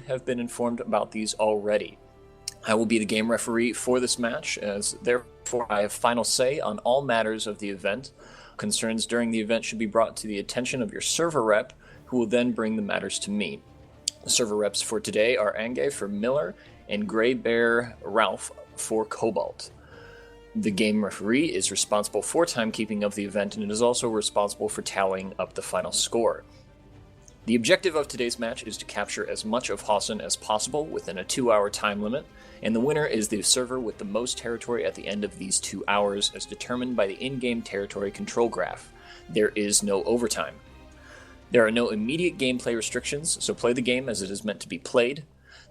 have been informed about these already. I will be the game referee for this match, as therefore I have final say on all matters of the event. Concerns during the event should be brought to the attention of your server rep, who will then bring the matters to me. The server reps for today are Ange for Miller and Grey Bear Ralph for Cobalt. The game referee is responsible for timekeeping of the event, and it is also responsible for tallying up the final score. The objective of today's match is to capture as much of Hassan as possible within a 2-hour time limit, and the winner is the server with the most territory at the end of these 2 hours, as determined by the in-game territory control graph. There is no overtime. There are no immediate gameplay restrictions, so play the game as it is meant to be played.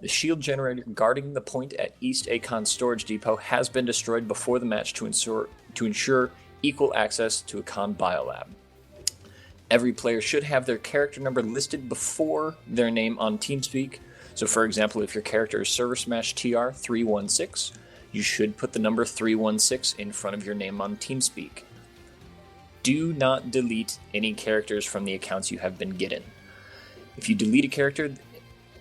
The shield generator guarding the point at East Acon Storage Depot has been destroyed before the match to ensure equal access to Acon Biolab. Every player should have their character number listed before their name on TeamSpeak. So for example, if your character is Server Smash TR316, you should put the number 316 in front of your name on TeamSpeak. Do not delete any characters from the accounts you have been given. If you delete a character,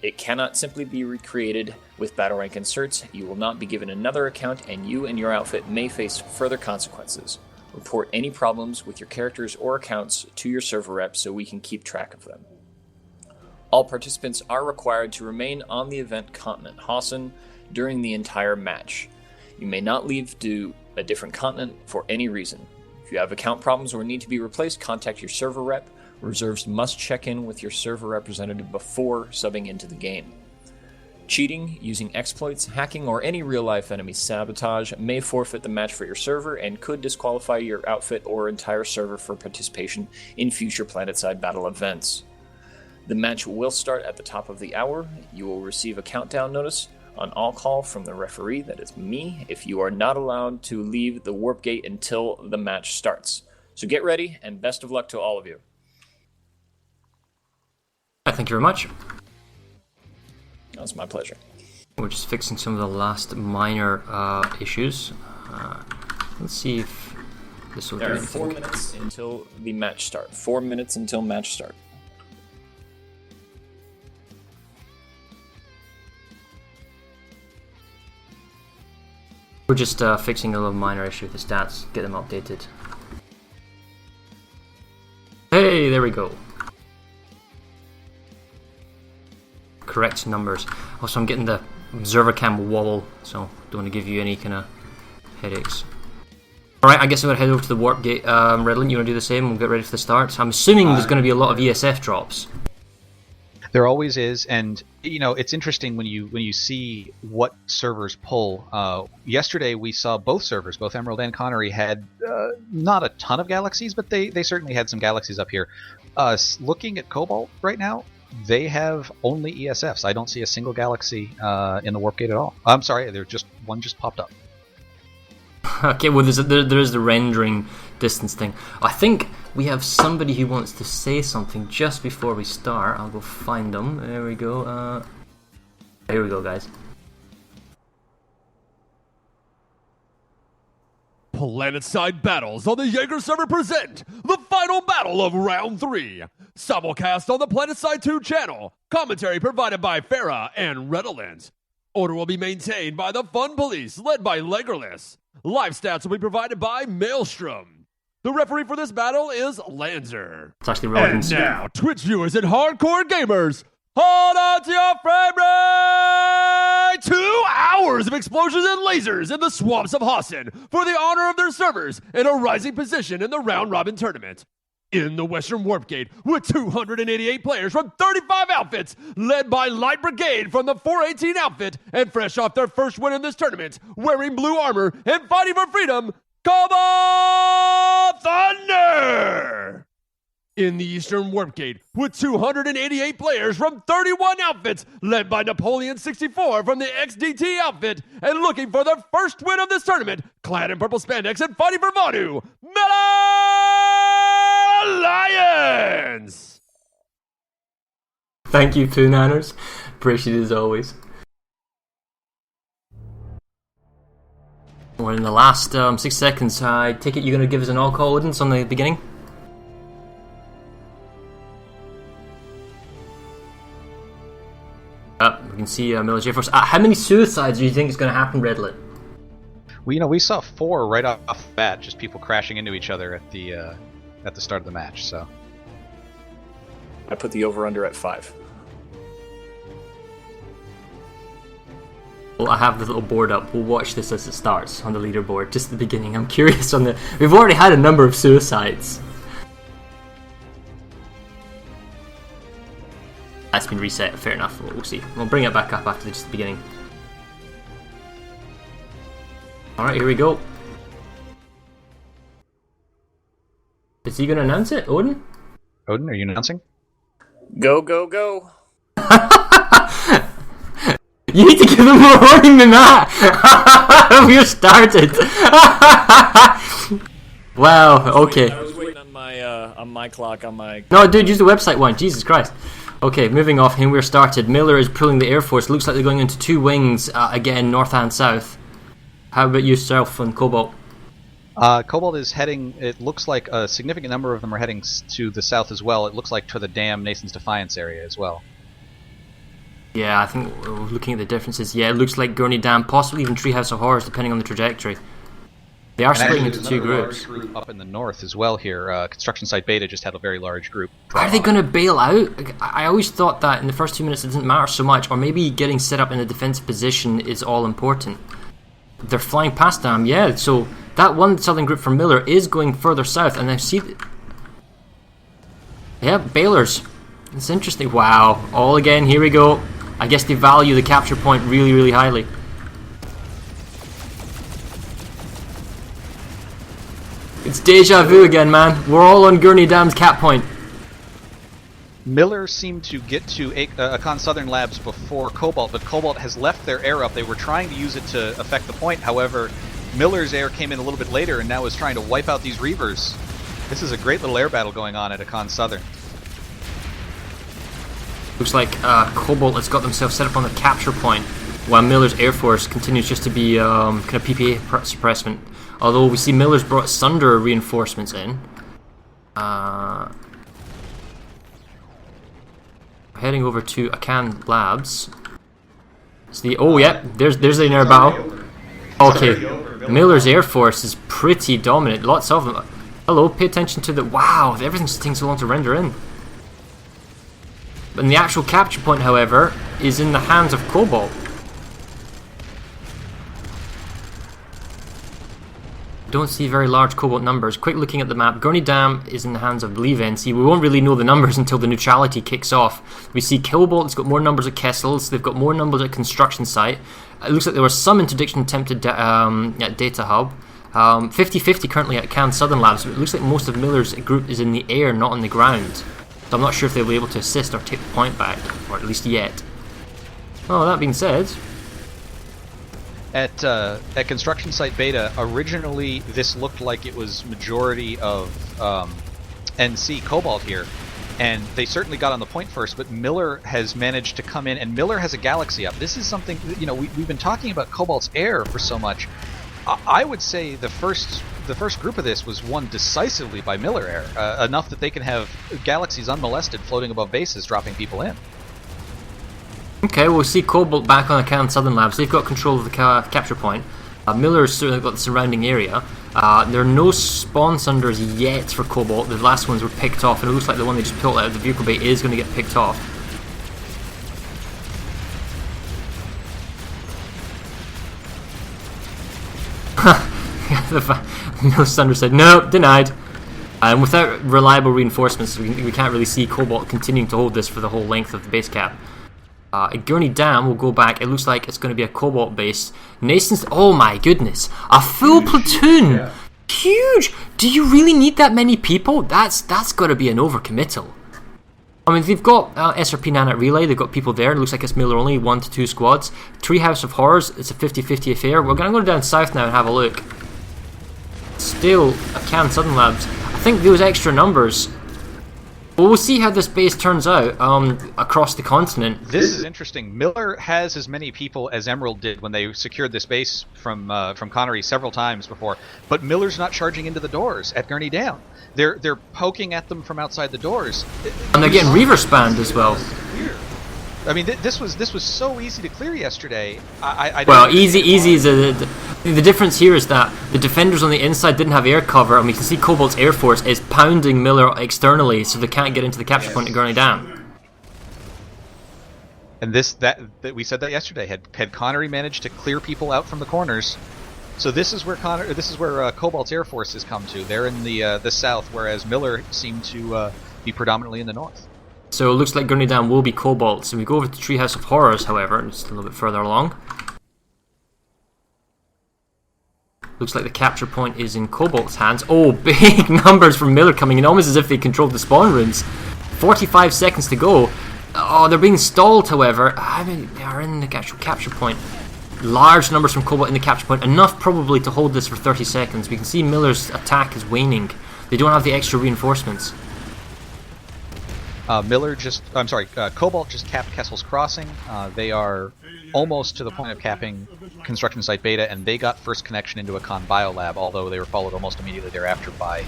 it cannot simply be recreated with battle rank inserts. You will not be given another account, and you and your outfit may face further consequences. Report any problems with your characters or accounts to your server rep so we can keep track of them. All participants are required to remain on the event continent Hassan during the entire match. You may not leave to a different continent for any reason. If you have account problems or need to be replaced, contact your server rep. Reserves must check in with your server representative before subbing into the game. Cheating, using exploits, hacking, or any real-life enemy sabotage may forfeit the match for your server and could disqualify your outfit or entire server for participation in future Planetside battle events. The match will start at the top of the hour. You will receive a countdown notice on all call from the referee, that is me, if you are not allowed to leave the warp gate until the match starts. So get ready, and best of luck to all of you. Thank you very much. That's my pleasure. We're just fixing some of the last minor issues. Let's see if this will do anything. There are 4 minutes until the match start. 4 minutes until match start. We're just fixing a little minor issue with the stats, get them updated. Hey, there we go. Correct numbers. Also, I'm getting the observer cam wobble, so don't want to give you any kind of headaches. Alright, I guess I'm going to head over to the warp gate. Redlin, you want to do the same? We'll get ready for the start. I'm assuming there's going to be a lot of ESF drops. There always is, and you know it's interesting when you see what servers pull. Yesterday we saw both servers, both Emerald and Connery, had not a ton of galaxies, but they certainly had some galaxies up here. Looking at Cobalt right now, they have only ESFs. I don't see a single galaxy in the warp gate at all. I'm sorry, one just popped up. Okay, well there is the rendering distance thing. I think we have somebody who wants to say something just before we start. I'll go find them. There we go. Here we go, guys. Planetside Battles on the Jaeger server present the final battle of Round 3. Simulcast on the Planetside 2 channel. Commentary provided by Farah and Redolent. Order will be maintained by the Fun Police, led by Legerless. Live stats will be provided by Maelstrom. The referee for this battle is Lanzer. It's actually relevant. And now, Twitch viewers and hardcore gamers, hold on to your frame rate! 2 hours of explosions and lasers in the swamps of Hassan for the honor of their servers in a rising position in the round-robin tournament. In the Western Warp Gate, with 288 players from 35 outfits, led by Light Brigade from the 418 outfit, and fresh off their first win in this tournament, wearing blue armor and fighting for freedom, Cobalt Thunder! In the Eastern Warp Gate, with 288 players from 31 outfits, led by Napoleon 64 from the XDT outfit, and looking for their first win of this tournament, clad in purple spandex and fighting for Vanu, Meta Alliance! Thank you, Poo Nanners. Appreciate it as always. We're in the last 6 seconds. I take it you're going to give us an all-call audience on the beginning? We can see Miller's Air Force. How many suicides do you think is going to happen, Redlet? We saw 4 right off the bat, just people crashing into each other at the start of the match. So I put the over/under at 5. Well, I have the little board up. We'll watch this as it starts on the leaderboard, just at the beginning. I'm curious on the... We've already had a number of suicides. That's been reset, fair enough. We'll see. We'll bring it back up after just the beginning. Alright, here we go. Is he going to announce it, Odin? Odin, are you announcing? Go, go, go. You need to give him more warning than that! We're started! Wow, okay. I was waiting on my clock, on my... No, dude, use the website one. Jesus Christ. Okay, moving off, and we're started. Miller is pulling the Air Force. Looks like they're going into 2 wings, again, north and south. How about yourself and Cobalt? Cobalt is heading, it looks like a significant number of them are heading to the south as well. It looks like to the Dam, Nathan's Defiance area as well. Yeah, I think we're looking at the differences. Yeah, it looks like Gurney Dam, possibly even Treehouse of Horrors, depending on the trajectory. They are splitting into 2 groups. Group up in the north as well here. Construction Site Beta just had a very large group. Are they going to bail out? I always thought that in the first 2 minutes it didn't matter so much, or maybe getting set up in a defensive position is all important. They're flying past Dam, yeah, so that one southern group from Miller is going further south, and I see... Yeah, bailers. It's interesting. Wow, all again, here we go. I guess they value the capture point really, really highly. It's deja vu again, man. We're all on Gurney Dam's cap point. Miller seemed to get to Akan Southern Labs before Cobalt, but Cobalt has left their air up. They were trying to use it to affect the point. However, Miller's air came in a little bit later and now is trying to wipe out these Reavers. This is a great little air battle going on at Akan Southern. Looks like Cobalt has got themselves set up on the capture point, while Miller's Air Force continues just to be kind of PPA suppressment. Although we see Miller's brought Sunder reinforcements in. Heading over to Akan Labs. Oh, yeah, there's the air battle. Okay, Miller's Air Force is pretty dominant. Lots of them. Hello, pay attention to the... Wow, everything's taking so long to render in. And the actual capture point, however, is in the hands of Cobalt. Don't see very large Cobalt numbers. Quick looking at the map, Gurney Dam is in the hands of, I believe, NC. We won't really know the numbers until the neutrality kicks off. We see Cobalt's got more numbers at Kessel's, they've got more numbers at Construction Site. It looks like there was some interdiction attempted at Data Hub. 50-50 currently at Can Southern Labs, but it looks like most of Miller's group is in the air, not on the ground. So I'm not sure if they'll be able to assist or take the point back, or at least yet. Oh, that being said... At Construction Site Beta, originally this looked like it was majority of NC Cobalt here, and they certainly got on the point first, but Miller has managed to come in, and Miller has a Galaxy up. This is something, you know, we've been talking about Cobalt's air for so much. I would say the first group of this was won decisively by Miller Air, enough that they can have Galaxies unmolested floating above bases, dropping people in. Okay, we'll see Cobalt back on Akan Southern Labs. They've got control of the capture point. Miller's certainly got the surrounding area. There are no spawn sunders yet for Cobalt. The last ones were picked off, and it looks like the one they just pulled out of the vehicle bay is going to get picked off. Miller Sunder said, no, denied. And without reliable reinforcements, we can't really see Cobalt continuing to hold this for the whole length of the base cap. At Gurney Dam, we'll go back. It looks like it's going to be a Cobalt base. Nason's... Oh my goodness. A full platoon! Yeah. Huge! Do you really need that many people? That's got to be an overcommittal. I mean, they've got SRP Nanite Relay. They've got people there. It looks like it's Miller only, 1 to 2 squads. Treehouse of Horrors, it's a 50-50 affair. We're going to go down south now and have a look. Still, Akan Southern Labs. I think those extra numbers... Well, we'll see how this base turns out across the continent. This is interesting. Miller has as many people as Emerald did when they secured this base from Connery several times before, but Miller's not charging into the doors at Gurney Dam. They're poking at them from outside the doors. And they're getting Reaver spanned as well. I mean, this was so easy to clear yesterday. Well, easy is the difference here is that the defenders on the inside didn't have air cover, and we can see Cobalt's Air Force is pounding Miller externally, so they can't get into the capture point at Gurney Dam. And that we said that yesterday. Had Connery managed to clear people out from the corners, so this is where Cobalt's Air Force has come to. They're in the south, whereas Miller seemed to be predominantly in the north. So it looks like Gurney Dam will be Cobalt. So we go over to Treehouse of Horrors, however, just a little bit further along. Looks like the capture point is in Cobalt's hands. Oh, big numbers from Miller coming in, almost as if they controlled the spawn rooms. 45 seconds to go. Oh, they're being stalled, however. I mean, they are in the actual capture point. Large numbers from Cobalt in the capture point. Enough probably to hold this for 30 seconds. We can see Miller's attack is waning. They don't have the extra reinforcements. Cobalt just capped Kessel's Crossing. They are almost to the point of capping Construction Site Beta, and they got first connection into a Con Biolab, although they were followed almost immediately thereafter by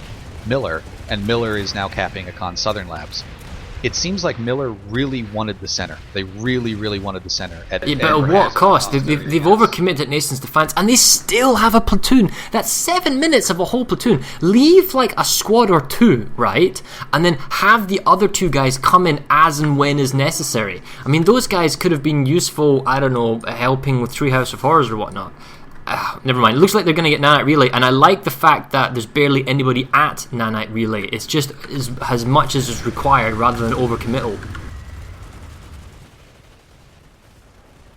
Miller, and Miller is now capping a Con Southern Labs. It seems like Miller really wanted the center. They really, really wanted the center. But at what cost? They've overcommitted at Nason's defense, and they still have a platoon. That's 7 minutes of a whole platoon. Leave like a squad or two, right? And then have the other two guys come in as and when is necessary. I mean, those guys could have been useful, I don't know, helping with Treehouse of Horrors or whatnot. Never mind. It looks like they're going to get Nanite Relay, and I like the fact that there's barely anybody at Nanite Relay. It's just as much as is required rather than overcommittal.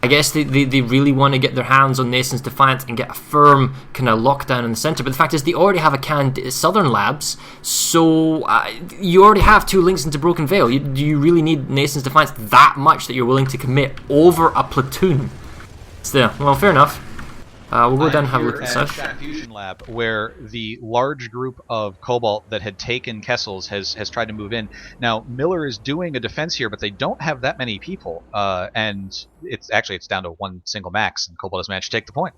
I guess they really want to get their hands on Nason's Defiance and get a firm kind of lockdown in the center. But the fact is, they already have a Southern Labs, so you already have 2 links into Broken Veil. Do you really need Nason's Defiance that much that you're willing to commit over a platoon? So, well, fair enough. We'll go down and have a look at the south. Fusion Lab, where the large group of Cobalt that had taken Kessel's has tried to move in. Now, Miller is doing a defense here, but they don't have that many people, and it's down to 1 single max, and Cobalt has managed to take the point.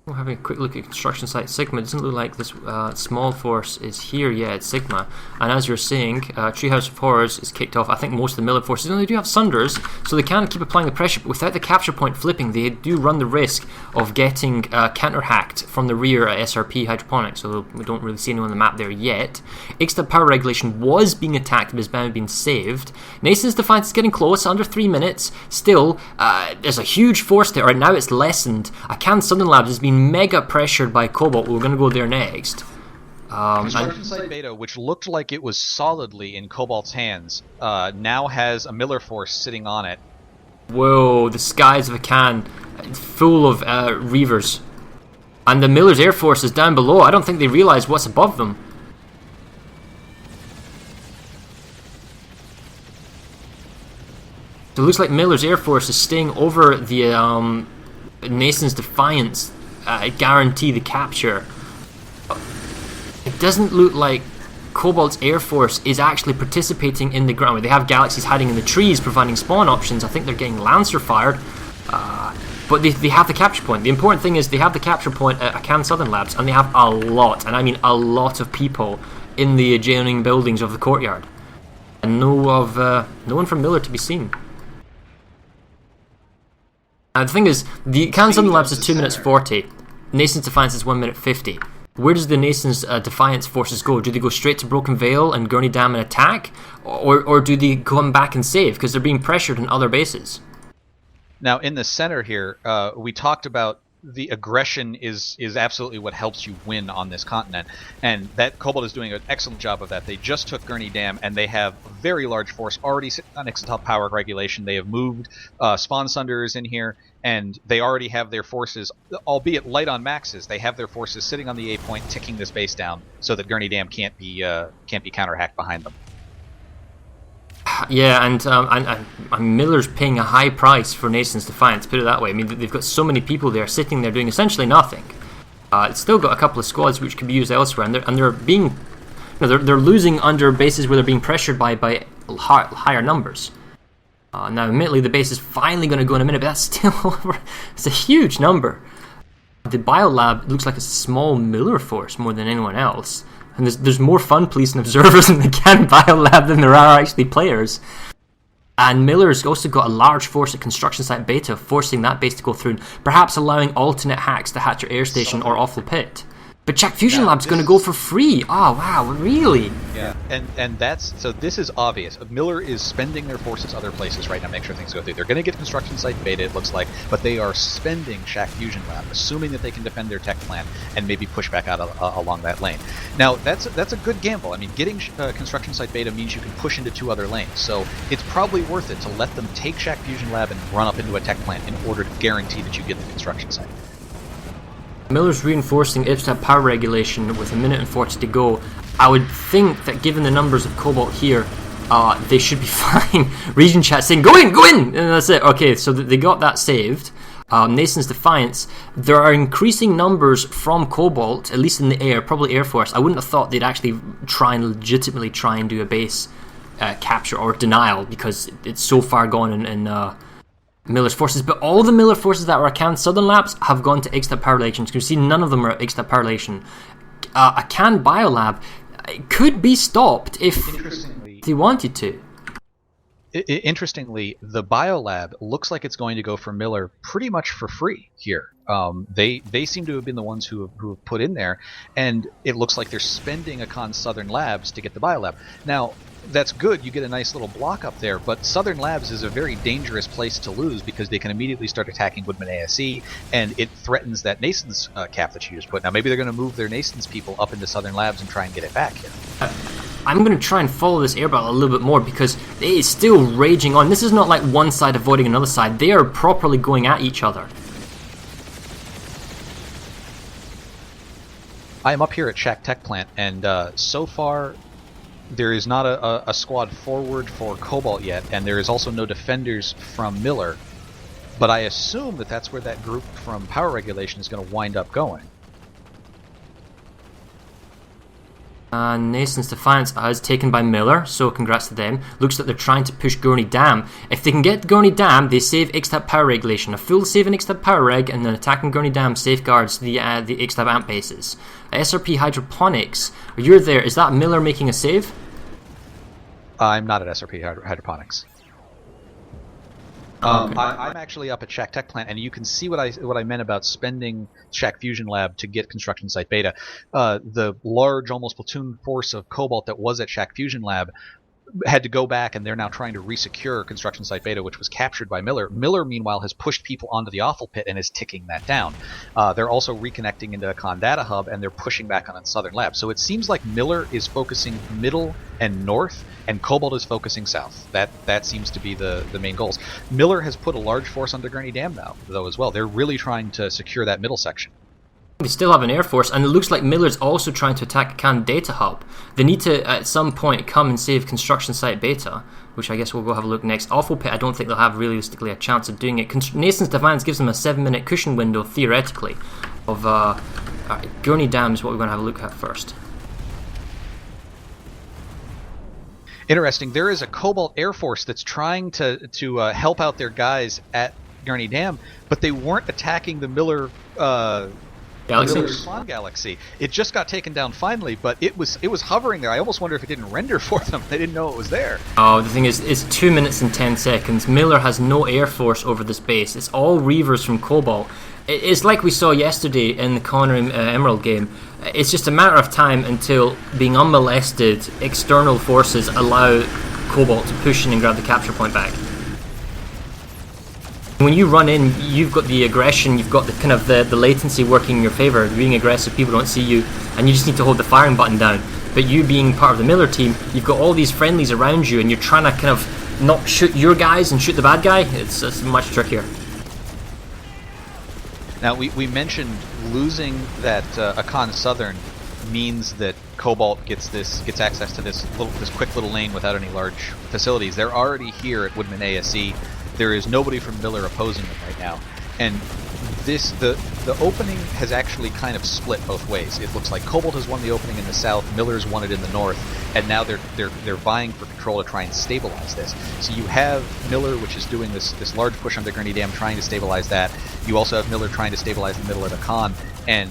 We're having a quick look at construction site Sigma. It doesn't look like this small force is here yet at Sigma. And as you're saying, Treehouse of Horrors is kicked off. I think most of the Miller forces, they do have Sunders, so they can keep applying the pressure. But without the capture point flipping, they do run the risk of getting counter-hacked from the rear at SRP Hydroponics, although we don't really see anyone on the map there yet. Ixtab Power Regulation was being attacked, but has been saved. Nason's Defiance is getting close, under 3 minutes. Still, there's a huge force there. Right now it's lessened. Akan Southern Labs has been mega pressured by Cobalt. We're going to go there next. Construction Site Beta, which looked like it was solidly in Cobalt's hands, now has a Miller force sitting on it. Whoa, the skies of Akan, full of Reavers. And the Miller's Air Force is down below. I don't think they realize what's above them. So it looks like Miller's Air Force is staying over the Nason's Defiance. Guarantee the capture. It doesn't look like Cobalt's Air Force is actually participating in the ground. They have Galaxies hiding in the trees, providing spawn options. I think they're getting Lancer fired. But they have the capture point. The important thing is they have the capture point at Akan Southern Labs, and they have a lot, and I mean a lot of people in the adjoining buildings of the courtyard. And no one from Miller to be seen. The thing is, the Akan Southern Labs is 2 minutes 40. Nason's Defiance is 1 minute 50. Where does the Nason's Defiance forces go? Do they go straight to Broken Veil and Gurney Dam and attack? Or do they come back and save? Because they're being pressured in other bases. Now, in the center here, we talked about the aggression is absolutely what helps you win on this continent, and that Cobalt is doing an excellent job of that. They just took Gurney Dam, and they have a very large force already sitting on Ixtab Power Regulation. They have moved Spawn Sunders in here, and they already have their forces, albeit light on maxes. They have their forces sitting on the A point, ticking this base down, so that Gurney Dam can't be counter-hacked behind them. Yeah, and Miller's paying a high price for Nason's Defiance, put it that way. I mean, they've got so many people there sitting there doing essentially nothing. It's still got a couple of squads which could be used elsewhere, and they're being, they're losing under bases where they're being pressured by higher numbers. Now, admittedly, the base is finally going to go in a minute, but that's still it's a huge number. The Biolab looks like a small Miller force more than anyone else. And there's more fun policing observers in the Can Biolab than there are actually players. And Miller's also got a large force at Construction Site Beta, forcing that base to go through, and perhaps allowing alternate hacks to hatch your air station or awful pit. But Shack Fusion Lab's going to go for free. Oh, wow, really? Yeah, and that's, so this is obvious. Miller is spending their forces other places right now to make sure things go through. They're going to get Construction Site Beta, it looks like, but they are spending Shack Fusion Lab, assuming that they can defend their tech plant and maybe push back out along that lane. Now, that's a good gamble. I mean, getting Construction Site Beta means you can push into 2 other lanes, so it's probably worth it to let them take Shack Fusion Lab and run up into a tech plant in order to guarantee that you get the construction site. Miller's reinforcing Ipstat power regulation with 1 minute and 40 to go. I would think that given the numbers of Cobalt here, they should be fine. Region chat saying, go in! And that's it. Okay, so they got that saved. Nason's Defiance, there are increasing numbers from Cobalt, at least in the air, probably Air Force. I wouldn't have thought they'd actually legitimately try and do a base capture or denial, because it's so far gone in Miller's forces, but all the Miller forces that were at Can Southern Labs have gone to Ixtab Power Relation. You can see none of them are at Ixtab Power Relation. A Can Biolab could be stopped if they wanted to. Interestingly, the Biolab looks like it's going to go for Miller pretty much for free here. They seem to have been the ones who have put in there, and it looks like they're spending a Con Southern Labs to get the Biolab. Now, that's good, you get a nice little block up there, but Southern Labs is a very dangerous place to lose because they can immediately start attacking Woodman ASE, and it threatens that Nason's cap that you just put. Now, maybe they're going to move their Nason's people up into Southern Labs and try and get it back here. I'm going to try and follow this air battle a little bit more because it is still raging on. This is not like one side avoiding another side. They are properly going at each other. I am up here at Shack Tech Plant, and so far there is not a squad forward for Cobalt yet, and there is also no defenders from Miller, but I assume that that's where that group from Power Regulation is going to wind up going. Nason's Defiance is taken by Miller, so congrats to them. Looks like they're trying to push Gurney Dam. If they can get Gurney Dam, they save Ixtab Power Regulation. A full save in Ixtab Power Reg, and then attacking Gurney Dam safeguards the Ixtab Amp bases. SRP Hydroponics, you're there. Is that Miller making a save? I'm not at SRP Hydroponics. Okay. I'm actually up at Shack Tech Plant, and you can see what I meant about spending Shack Fusion Lab to get Construction Site Beta. The large, almost platoon force of Cobalt that was at Shack Fusion Lab had to go back, and they're now trying to resecure Construction Site Beta, which was captured by Miller. Miller, meanwhile, has pushed people onto the Awful Pit and is ticking that down. They're also reconnecting into a Con Data Hub, and they're pushing back on Southern Lab. So it seems like Miller is focusing middle and north, and Cobalt is focusing south. That seems to be the main goals. Miller has put a large force under Gurney Dam now, though, as well. They're really trying to secure that middle section. They still have an air force, and it looks like Miller's also trying to attack a Can Data Hub. They need to, at some point, come and save Construction Site Beta, which I guess we'll go have a look next. Awful Pit, I don't think they'll have realistically a chance of doing it. Nason's Defiance gives them a 7-minute cushion window, theoretically, of Gurney Dam is what we're going to have a look at first. Interesting. There is a Cobalt Air Force that's trying to help out their guys at Gurney Dam, but they weren't attacking the Miller Spawn Galaxy. It just got taken down finally, but it was hovering there. I almost wonder if it didn't render for them. They didn't know it was there. Oh, the thing is, it's 2 minutes and 10 seconds. Miller has no air force over this base. It's all Reavers from Cobalt. It's like we saw yesterday in the Connor Emerald game. It's just a matter of time until, being unmolested, external forces allow Cobalt to push in and grab the capture point back. When you run in, you've got the aggression, you've got the kind of the latency working in your favour. Being aggressive, people don't see you, and you just need to hold the firing button down. But you being part of the Miller team, you've got all these friendlies around you, and you're trying to kind of not shoot your guys and shoot the bad guy. It's much trickier. Now, we mentioned losing that Akan Southern means that Cobalt gets access to this quick little lane without any large facilities. They're already here at Woodman ASE. There is nobody from Miller opposing them right now, and the opening has actually kind of split both ways. It looks like Cobalt has won the opening in the south, Miller's won it in the north, and now they're vying for control to try and stabilize this. So you have Miller, which is doing this large push on the Gurney Dam, trying to stabilize that. You also have Miller trying to stabilize the middle of the con, and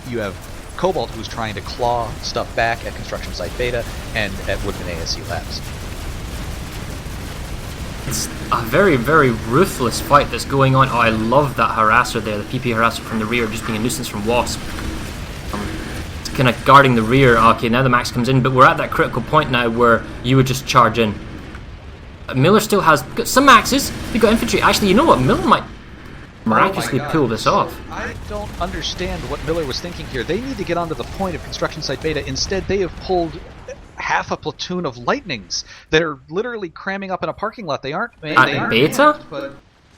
you have Cobalt, who's trying to claw stuff back at Construction Site Beta and at Woodman ASC Labs. It's a very, very ruthless fight that's going on. Oh, I love that harasser there, the PP harasser from the rear, just being a nuisance from Wasp. It's kind of guarding the rear. Okay, now the max comes in, but we're at that critical point now where you would just charge in. Miller still has got some maxes. We've got infantry. Actually, you know what? Miller might miraculously pull this off. I don't understand what Miller was thinking here. They need to get onto the point of Construction Site Beta. Instead, they have pulled half a platoon of lightnings that are literally cramming up in a parking lot. They aren't At Beta? But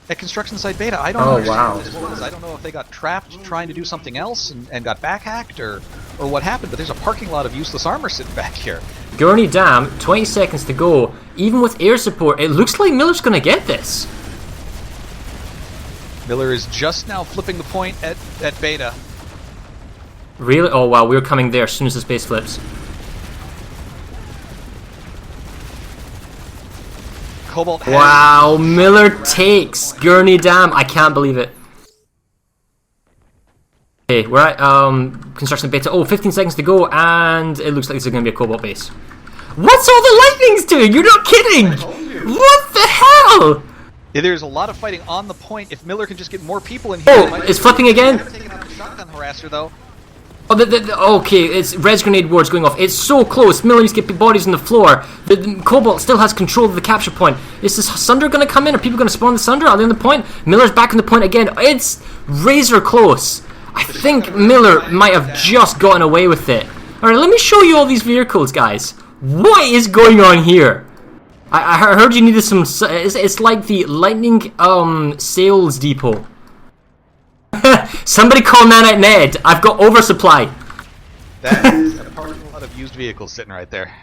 at Construction Site Beta, I don't understand this was. I don't know if they got trapped trying to do something else and got backhacked or what happened, but there's a parking lot of useless armor sitting back here. Gurney Dam, 20 seconds to go. Even with air support, it looks like Miller's going to get this. Miller is just now flipping the point at Beta. Really? Oh wow, we're coming there as soon as the space flips. Cobalt has... Wow, Miller takes Gurney Dam. I can't believe it. Okay, we're at construction Beta. Oh, 15 seconds to go, and it looks like this is going to be a Cobalt base. What's all the lightnings doing? You're not kidding! What the hell? There's a lot of fighting on the point. If Miller can just get more people in here... Oh, it's flipping again? Taking out the shotgun harasser, though. Oh, okay, it's res grenade wars going off. It's so close. Miller needs to get bodies on the floor. The Cobalt still has control of the capture point. Is this Sunder going to come in? Are people going to spawn the Sunder? Are they on the point? Miller's back on the point again. It's razor close. I think Miller might have just gotten away with it. Alright, let me show you all these vehicles, guys. What is going on here? I heard you needed some... It's like the Lightning sales depot. Somebody call Nanite Ned. I've got oversupply. That is a parking lot of used vehicles sitting right there.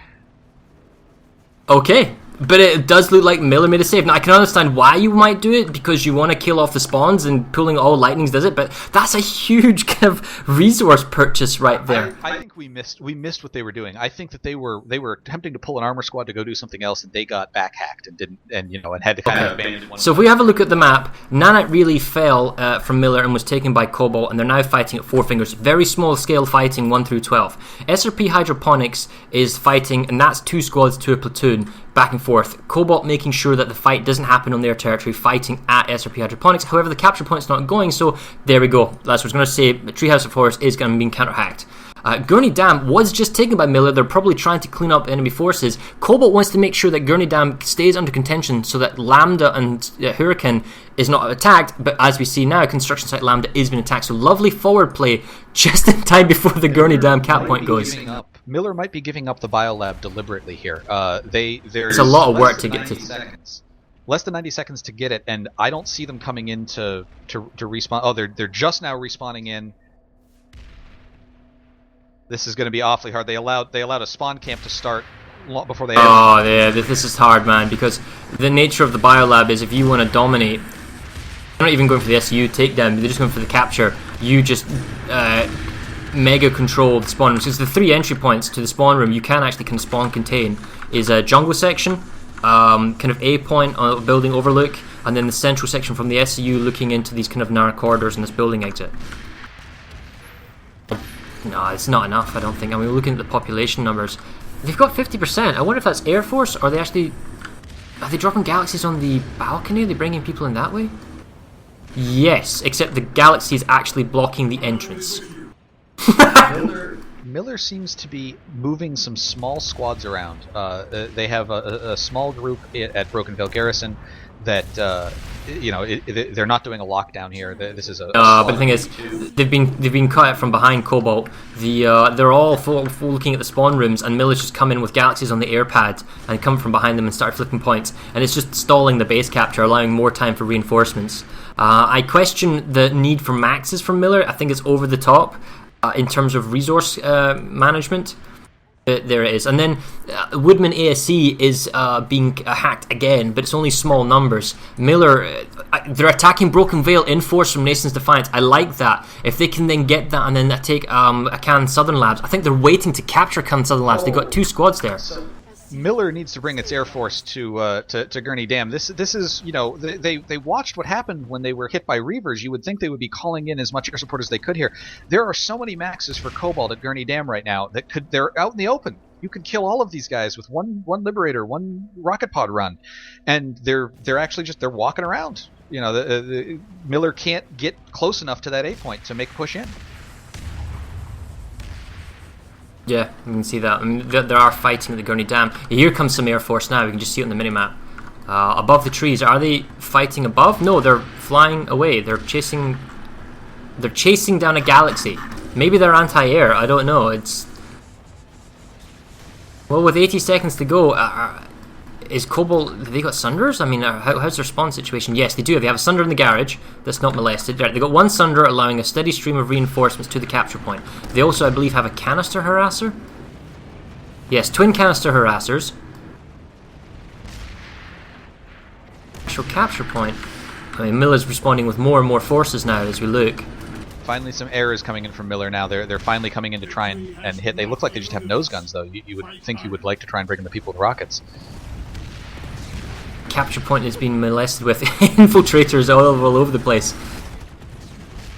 Okay, but it does look like Miller made a save. Now I can understand why you might do it, because you want to kill off the spawns, and pulling all lightnings does it. But that's a huge kind of resource purchase right there. I think we missed what they were doing. I think that they were attempting to pull an armor squad to go do something else, and they got backhacked and didn't, and had to kind of abandon one. So if we have a look at the map, Nanite really fell from Miller and was taken by Cobalt, and they're now fighting at Four Fingers. Very small scale fighting, 1 through 12. SRP Hydroponics is fighting, and that's 2 squads to a platoon, back and forth. Cobalt making sure that the fight doesn't happen on their territory, fighting at SRP Hydroponics. However, the capture point's not going, so there we go. That's what I was going to say. Treehouse of Horrors is going to be counter-hacked. Gurney Dam was just taken by Miller. They're probably trying to clean up enemy forces. Cobalt wants to make sure that Gurney Dam stays under contention so that Lambda and Hurricane is not attacked, but as we see now, construction site Lambda is being attacked, so lovely forward play just in time before the Gurney Dam cap point goes. Miller might be giving up the biolab deliberately here. There's a lot of work to get to. Seconds. Less than 90 seconds to get it, and I don't see them coming in to respawn. Oh, they're just now respawning in. This is going to be awfully hard. They allowed a spawn camp to start before they. Oh yeah, this is hard, man. Because the nature of the biolab is if you want to dominate, they're not even going for the SU takedown. They're just going for the capture. You just mega control the spawn room. So it's the 3 entry points to the spawn room. You can actually kind of spawn contain is a jungle section, kind of A point on a building overlook, and then the central section from the SU looking into these kind of narrow corridors and this building exit. No, it's not enough, I don't think. I mean, we're looking at the population numbers. They've got 50%. I wonder if that's Air Force, or are they dropping galaxies on the balcony? Are they bringing people in that way? Yes, except the galaxy is actually blocking the entrance. Miller seems to be moving some small squads around. They have a small group at Broken Vale Garrison that they're not doing a lockdown here. This is but the thing is, they've been cut from behind Cobalt. They're all looking at the spawn rooms, and Miller's just come in with galaxies on the air pad and come from behind them and start flipping points, and it's just stalling the base capture, allowing more time for reinforcements. I question the need for maxes from Miller. I think it's over the top in terms of resource management. There it is. And then Woodman ASC is being hacked again, but it's only small numbers. Miller, they're attacking Broken Vale in force from Nason's Defiance. I like that. If they can then get that and then take a Can Southern Labs. I think they're waiting to capture Can Southern Labs. They've got 2 squads there. Miller needs to bring its Air Force to Gurney Dam. This is, they watched what happened when they were hit by Reavers. You would think they would be calling in as much air support as they could here. There are so many maxes for Cobalt at Gurney Dam right now that they're out in the open. You could kill all of these guys with one Liberator, one rocket pod run, and they're actually they're walking around. The Miller can't get close enough to that A point to make a push in. Yeah, you can see that. I mean, there are fighting at the Gurney Dam. Here comes some Air Force now. We can just see it on the minimap. Above the trees. Are they fighting above? No, they're flying away. They're chasing down a galaxy. Maybe they're anti-air. I don't know. Well, with 80 seconds to go, is Cobalt... Have they got Sunders? I mean, how's their spawn situation? Yes, they do. They have a Sunder in the garage that's not molested. Right, they got one Sunder allowing a steady stream of reinforcements to the capture point. They also, I believe, have a canister harasser? Yes, twin canister harassers. Actual capture point. I mean, Miller's responding with more and more forces now as we look. Finally, some air is coming in from Miller now. They're finally coming in to try and hit. They look like they just have nose guns, though. You would think you would like to try and bring in the people with rockets. Capture point has been molested with infiltrators all over the place.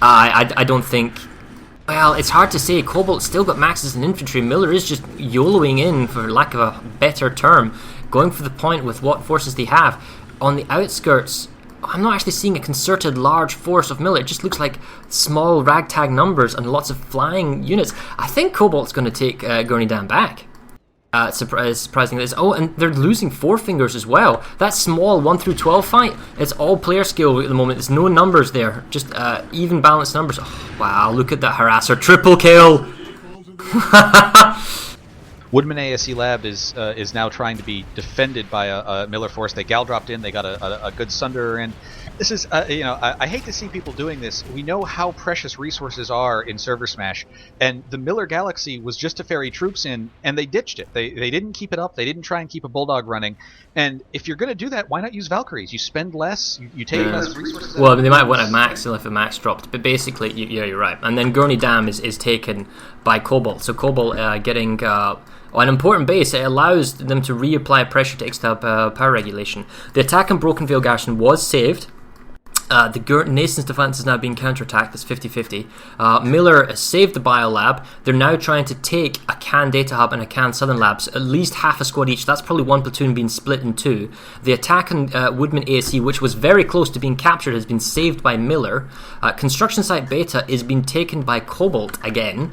I don't think... Well, it's hard to say. Cobalt's still got maxes in infantry. Miller is just YOLOing in, for lack of a better term, going for the point with what forces they have. On the outskirts, I'm not actually seeing a concerted large force of Miller. It just looks like small ragtag numbers and lots of flying units. I think Cobalt's going to take Gurney Dam back. Surprising this. Oh, and they're losing Four Fingers as well. That small 1 through 12 fight, it's all player skill at the moment. There's no numbers there, just even balanced numbers. Oh, wow, look at that harasser. Triple kill! Woodman ASE Lab is now trying to be defended by a Miller force. They gal dropped in. They got a good Sunderer in. This is, I hate to see people doing this. We know how precious resources are in Server Smash, and the Miller Galaxy was just to ferry troops in, and they ditched it. They didn't keep it up. They didn't try and keep a Bulldog running. And if you're going to do that, why not use Valkyries? You spend less, you take less resources. Well, they might want a max if a max dropped, but basically, yeah, you're right. And then Gurney Dam is taken by Cobalt. So Cobalt getting... an important base, it allows them to reapply pressure to Ixtab power regulation. The attack on Broken Veil Garrison was saved. The Nason's defense is now being counterattacked. It's 50-50. Miller saved the biolab. They're now trying to take a Can Data Hub and a Can Southern Labs, at least half a squad each. That's probably one platoon being split in two. The attack on Woodman ASE, which was very close to being captured, has been saved by Miller. Construction Site Beta is being taken by Cobalt again.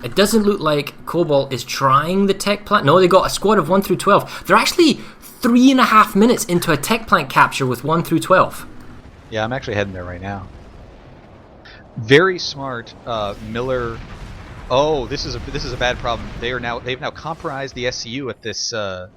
It doesn't look like Cobalt is trying the tech plant. No, they got a squad of 1 through 12. They're actually 3.5 minutes into a tech plant capture with 1 through 12. Yeah, I'm actually heading there right now. Very smart, Miller. Oh, this is a bad problem. They've now compromised the SCU at this. I'm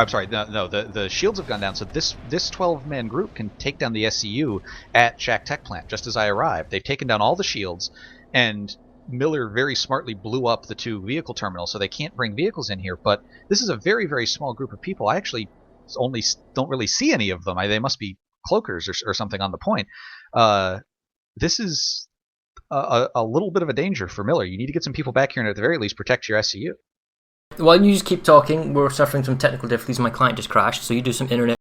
sorry. No. The shields have gone down, so this 12-man group can take down the SCU at Shack Tech Plant just as I arrived. They've taken down all the shields, and Miller very smartly blew up the 2 vehicle terminals, so they can't bring vehicles in here. But this is a very, very small group of people. I actually only don't really see any of them. They must be cloakers or something on the point. This is a little bit of a danger for Miller. You need to get some people back here and at the very least protect your SCU. While you just keep talking, we're suffering some technical difficulties. My client just crashed, so you do some internet